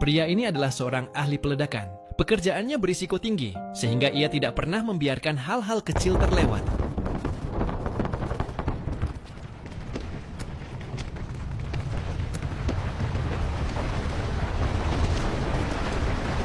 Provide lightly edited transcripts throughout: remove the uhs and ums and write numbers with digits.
Pria ini adalah seorang ahli peledakan. Pekerjaannya berisiko tinggi, sehingga ia tidak pernah membiarkan hal-hal kecil terlewat.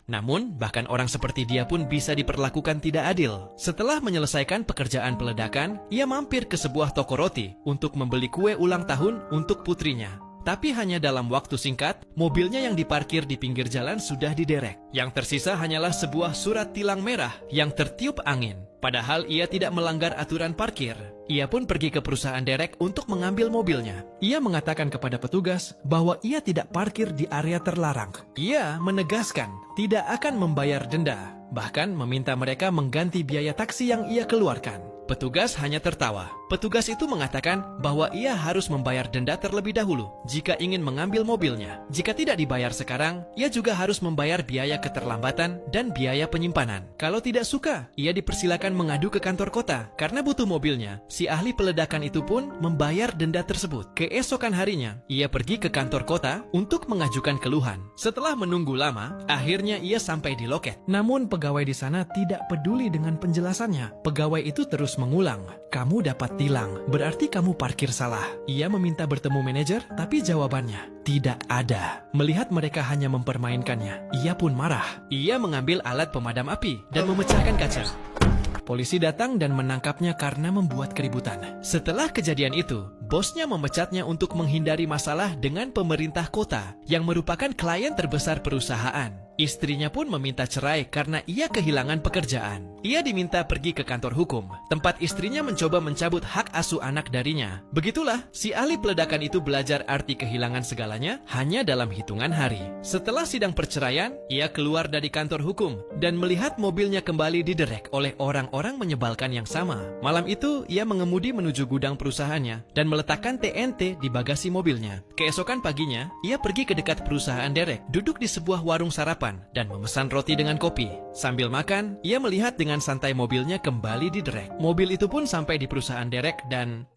Namun, bahkan orang seperti dia pun bisa diperlakukan tidak adil. Setelah menyelesaikan pekerjaan peledakan, ia mampir ke sebuah toko roti untuk membeli kue ulang tahun untuk putrinya. Tapi hanya dalam waktu singkat, mobilnya yang diparkir di pinggir jalan sudah diderek. Yang tersisa hanyalah sebuah surat tilang merah yang tertiup angin. Padahal ia tidak melanggar aturan parkir. Ia pun pergi ke perusahaan derek untuk mengambil mobilnya. Ia mengatakan kepada petugas bahwa ia tidak parkir di area terlarang. Ia menegaskan tidak akan membayar denda, bahkan meminta mereka mengganti biaya taksi yang ia keluarkan. Petugas hanya tertawa. Petugas itu mengatakan bahwa ia harus membayar denda terlebih dahulu jika ingin mengambil mobilnya. Jika tidak dibayar sekarang, ia juga harus membayar biaya keterlambatan dan biaya penyimpanan. Kalau tidak suka, ia dipersilakan mengadu ke kantor kota. Karena butuh mobilnya, si ahli peledakan itu pun membayar denda tersebut. Keesokan harinya, ia pergi ke kantor kota untuk mengajukan keluhan. Setelah menunggu lama, akhirnya ia sampai di loket. Namun pegawai di sana tidak peduli dengan penjelasannya. Pegawai itu terus mengulang, "Kamu dapat tilang, berarti kamu parkir salah." Ia meminta bertemu manajer, tapi jawabannya tidak ada. Melihat mereka hanya mempermainkannya, ia pun marah. Ia mengambil alat pemadam api dan memecahkan kaca. Polisi datang dan menangkapnya karena membuat keributan. Setelah kejadian itu, bosnya memecatnya untuk menghindari masalah dengan pemerintah kota yang merupakan klien terbesar perusahaan. Istrinya pun meminta cerai karena ia kehilangan pekerjaan. Ia diminta pergi ke kantor hukum, tempat istrinya mencoba mencabut hak asuh anak darinya. Begitulah, si ahli peledakan itu belajar arti kehilangan segalanya hanya dalam hitungan hari. Setelah sidang perceraian, ia keluar dari kantor hukum dan melihat mobilnya kembali diderek oleh orang-orang menyebalkan yang sama. Malam itu, ia mengemudi menuju gudang perusahaannya dan meletakkan TNT di bagasi mobilnya. Keesokan paginya, ia pergi ke dekat perusahaan derek, duduk di sebuah warung sarapan dan memesan roti dengan kopi. Sambil makan, ia melihat dengan santai mobilnya kembali diderek. Mobil itu pun sampai di perusahaan derek dan